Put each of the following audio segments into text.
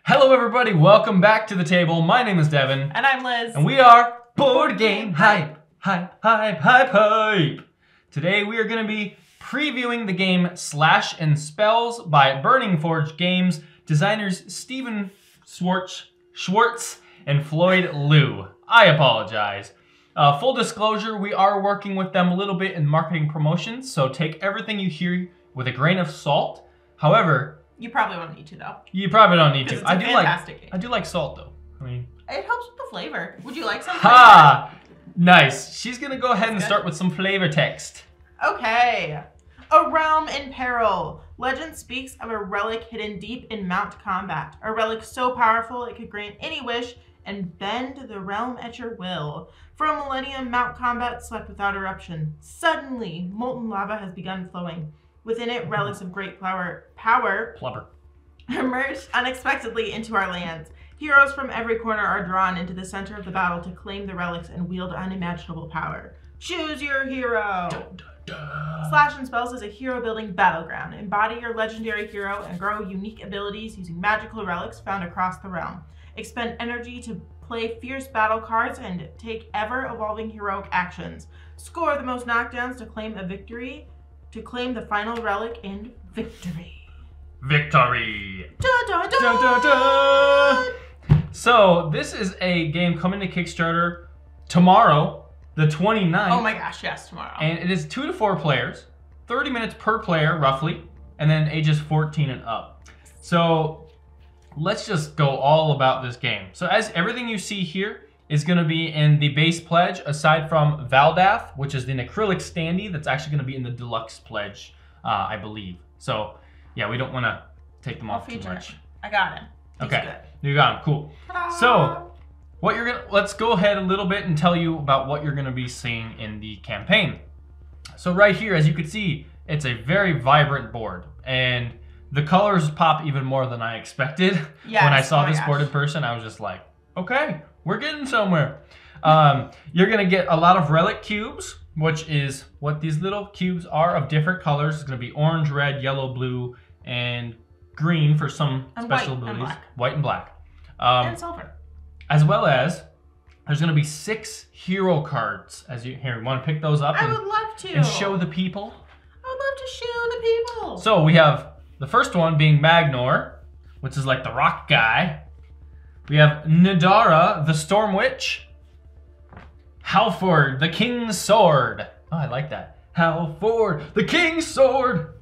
Hello everybody, welcome back to the table. My name is Devin. And I'm Liz. And we are Board Game Hype. Hype. Today we are going to be previewing the game Slash and Spells by Burning Forge Games, designers Steven Schwartz and Floyd Liu. I apologize. Full disclosure, we are working with them a little bit in marketing promotions, so take everything you hear with a grain of salt. However, you probably won't need to though. You probably don't need to. It's a fantastic game. I do like salt though. I mean, it helps with the flavor. Would you like some? Ha! Nice. She's gonna go ahead and start with some flavor text. Okay. A realm in peril. Legend speaks of a relic hidden deep in Mount Combat. A relic so powerful it could grant any wish and bend the realm at your will. For a millennium, Mount Combat slept without eruption. Suddenly, molten lava has begun flowing. Within it, relics of great power emerged unexpectedly into our lands. Heroes from every corner are drawn into the center of the battle to claim the relics and wield unimaginable power. Choose your hero! Dun, dun, dun. Slash and Spells is a hero building battleground. Embody your legendary hero and grow unique abilities using magical relics found across the realm. Expend energy to play fierce battle cards and take ever-evolving heroic actions. Score the most knockdowns to claim a victory. To claim the final relic and victory. Victory! Dun, dun, dun. Dun, dun, dun. So, this is a game coming to Kickstarter tomorrow, the 29th. Oh my gosh, yes, tomorrow. And it is 2 to 4 players, 30 minutes per player, roughly, and then ages 14 and up. So, let's just go all about this game. So, as everything you see here is going to be in the base pledge, aside from Valdath, which is an acrylic standee that's actually going to be in the deluxe pledge, I believe. So, yeah, we don't want to take them off too much. I got him. He's okay, good. You got him. Cool. So, let's go ahead a little bit and tell you about what you're going to be seeing in the campaign. So right here, as you can see, it's a very vibrant board, and the colors pop even more than I expected. Yes, when I saw this board in person, I was just like, okay, we're getting somewhere. You're going to get a lot of relic cubes, which is what these little cubes are of different colors. It's going to be orange, red, yellow, blue, and green for some special abilities. White and black. And silver. As well as, there's going to be 6 hero cards. You want to pick those up? I would love to. And show the people? I would love to show the people. So we have the first one being Magnor, which is like the rock guy. We have Nadara, the Storm Witch. Halford, the King's Sword. Oh, I like that. Halford, the King's Sword.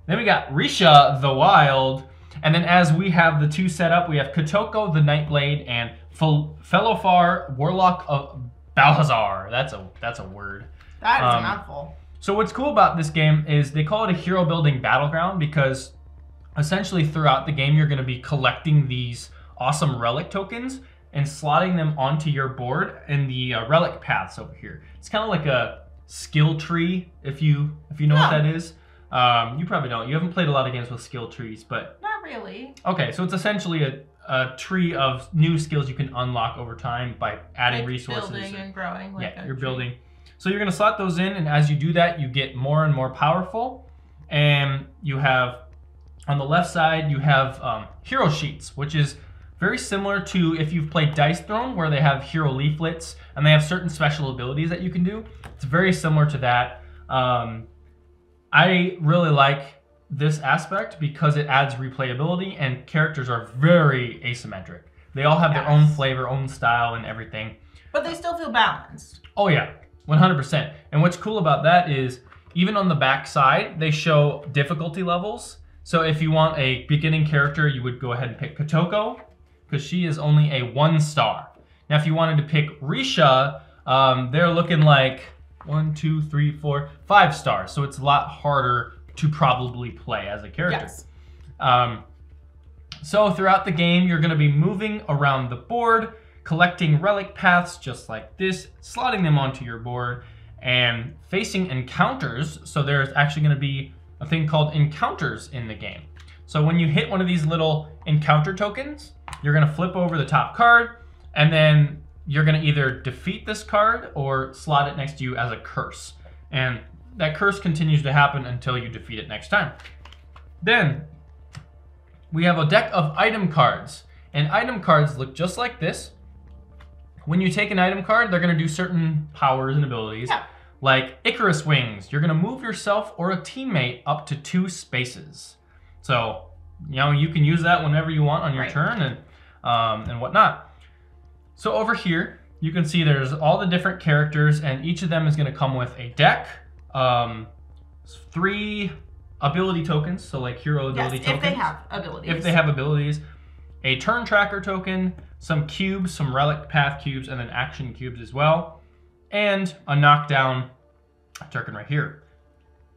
Then we got Risha, the Wild. And then as we have the 2 set up, we have Kotoko, the Nightblade, and Felofar, Warlock of Balhazar. That's a word. That is a mouthful. So what's cool about this game is they call it a hero building battleground because essentially throughout the game, you're going to be collecting these awesome relic tokens and slotting them onto your board in the relic paths over here. It's kind of like a skill tree, if you know what that is. You probably don't. You haven't played a lot of games with skill trees, but not really. Okay, so it's essentially a tree of new skills you can unlock over time by adding resources. Building and growing. Like you're building. So you're going to slot those in, and as you do that, you get more and more powerful. And you have, on the left side, you have hero sheets, which is very similar to if you've played Dice Throne, where they have hero leaflets, and they have certain special abilities that you can do. It's very similar to that. I really like this aspect because it adds replayability, and characters are very asymmetric. They all have their own flavor, own style, and everything. But they still feel balanced. Oh yeah, 100%. And what's cool about that is, even on the back side, they show difficulty levels. So if you want a beginning character, you would go ahead and pick Kotoko, because she is only a 1-star. Now, if you wanted to pick Risha, they're looking like 1, 2, 3, 4, 5 stars. So it's a lot harder to probably play as a character. Yes. So throughout the game, you're going to be moving around the board, collecting relic paths just like this, slotting them onto your board, and facing encounters. So there's actually going to be a thing called encounters in the game. So when you hit one of these little encounter tokens, you're going to flip over the top card, and then you're going to either defeat this card or slot it next to you as a curse. And that curse continues to happen until you defeat it next time. Then we have a deck of item cards. And item cards look just like this. When you take an item card, they're going to do certain powers and abilities. Yeah. Like Icarus Wings, you're going to move yourself or a teammate up to 2 spaces. So, you know, you can use that whenever you want on your turn and whatnot. So over here, you can see there's all the different characters, and each of them is going to come with a deck, 3 ability tokens, so like hero ability tokens. If they have abilities. If they have abilities. A turn tracker token, some cubes, some relic path cubes, and then action cubes as well. And a knockdown token right here.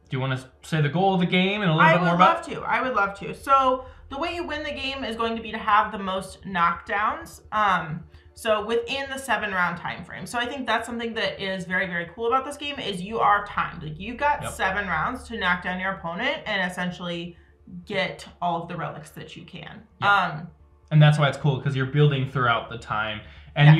Do you want to say the goal of the game and a little bit more about it? I would love to. So the way you win the game is going to be to have the most knockdowns. So within the 7-round time frame. So I think that's something that is very, very cool about this game is you are timed. Like you've got 7 rounds to knock down your opponent and essentially get all of the relics that you can. Yep. And that's why it's cool because you're building throughout the time, and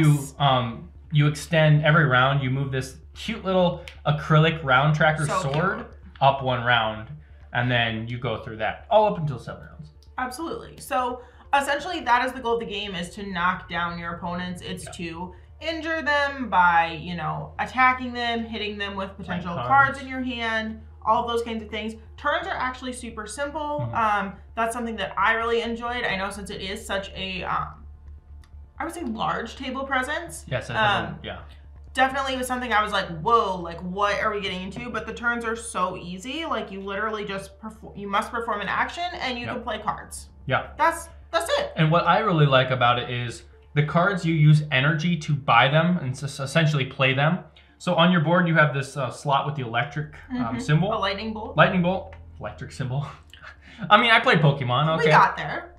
you extend every round. You move this cute little acrylic round tracker sword up 1 round, and then you go through that all up until 7 rounds. Absolutely. So essentially, that is the goal of the game: is to knock down your opponents. It's to injure them by, you know, attacking them, hitting them with potential cards in your hand. All of those kinds of things. Turns are actually super simple. That's something that I really enjoyed. I know since it is such a, I would say large table presence. Yes, definitely was something I was like, whoa, like what are we getting into? But the turns are so easy. Like you literally just you must perform an action and you can play cards. Yeah. That's it. And what I really like about it is the cards, you use energy to buy them and essentially play them. So on your board, you have this slot with the electric symbol. A lightning bolt. Lightning bolt. Electric symbol. I mean, I played Pokemon. Okay. We got there.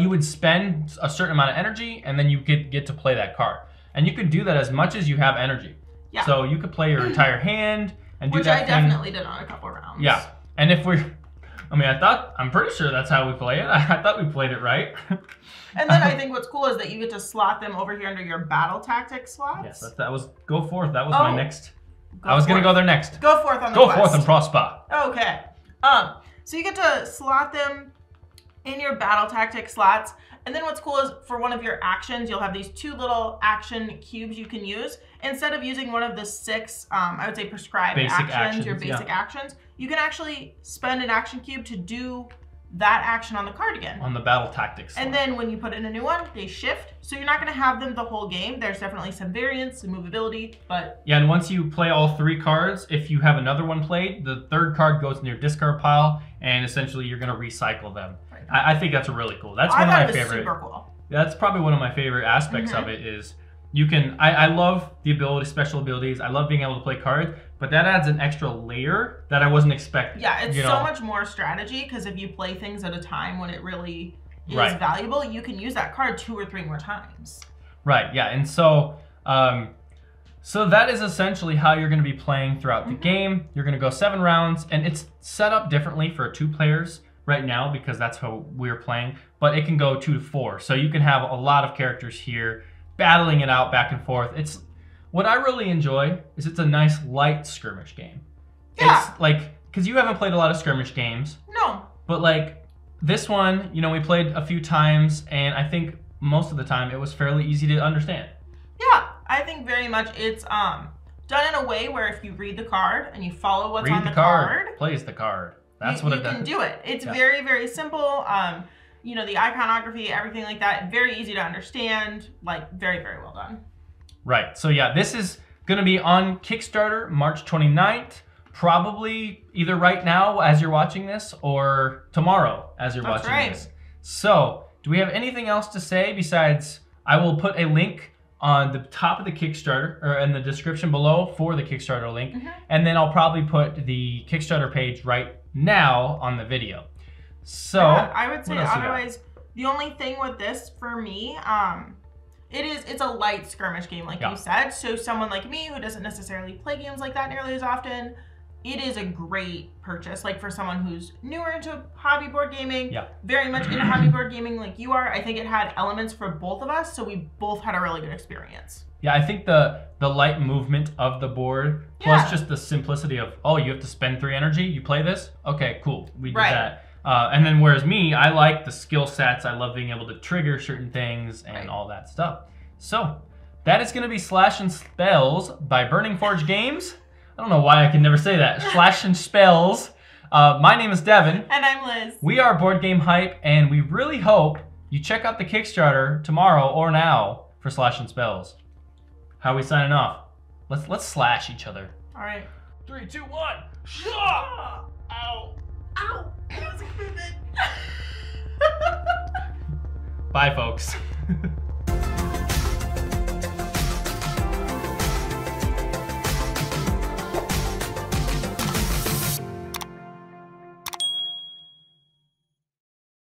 You would spend a certain amount of energy, and then you get to play that card. And you could do that as much as you have energy. Yeah. So you could play your entire hand and do that Which I definitely did on a couple rounds. Yeah. And if I'm pretty sure that's how we play it. I thought we played it right. And then I think what's cool is that you get to slot them over here under your battle tactics slots. Yes, that was go forth. That was my next. I was going to go there next. Go forth on the quest. Go forth and prosper. Okay. So you get to slot them in your battle tactics slots. And then what's cool is for one of your actions, you'll have these 2 little action cubes you can use. Instead of using one of the 6, I would say prescribed actions, your basic actions, you can actually spend an action cube to do that action on the card again. On the battle tactics. And then when you put in a new one, they shift. So you're not going to have them the whole game. There's definitely some variance, some movability, but... Yeah, and once you play all 3 cards, if you have another one played, the 3rd card goes in your discard pile, and essentially you're going to recycle them. Right. I think that's really cool. That's one of my favorite... super cool. That's probably one of my favorite aspects of it is you can... I love the special abilities. I love being able to play cards, but that adds an extra layer that I wasn't expecting. Yeah, it's so much more strategy because if you play things at a time when it really is valuable, you can use that card 2 or 3 more times. Right, yeah, and so so that is essentially how you're going to be playing throughout the game. You're going to go 7 rounds, and it's set up differently for 2 players right now because that's how we're playing, but it can go 2 to 4. So you can have a lot of characters here battling it out back and forth. What I really enjoy is it's a nice light skirmish game. Yeah. It's like, because you haven't played a lot of skirmish games. No. But like this one, you know, we played a few times and I think most of the time it was fairly easy to understand. Yeah, I think very much it's done in a way where if you read the card and you follow what's on the card. Plays the card. That's what it does. You can do it. It's very, very simple. You know, the iconography, everything like that, very easy to understand, like very, very well done. Right, so yeah, this is gonna be on Kickstarter March 29th, probably either right now as you're watching this or tomorrow as you're watching this. So, do we have anything else to say besides I will put a link on the top of the Kickstarter or in the description below for the Kickstarter link, and then I'll probably put the Kickstarter page right now on the video. So, I would say otherwise, the only thing with this for me, it's a light skirmish game, like you said. So someone like me who doesn't necessarily play games like that nearly as often, it is a great purchase. Like for someone who's newer into hobby board gaming, very much into hobby board gaming like you are, I think it had elements for both of us, so we both had a really good experience. Yeah, I think the light movement of the board, plus just the simplicity of, oh, you have to spend 3 energy, you play this? Okay, cool, we did that. And then whereas me, I like the skill sets. I love being able to trigger certain things and all that stuff. So that is going to be Slash and Spells by Burning Forge Games. I don't know why I can never say that. Slash and Spells. My name is Devin. And I'm Liz. We are BoardGameHype, and we really hope you check out the Kickstarter tomorrow or now for Slash and Spells. How are we signing off? Let's slash each other. All right. 3, 2, 1. Shaw! Ow! Ow! That was a good. Bye, folks.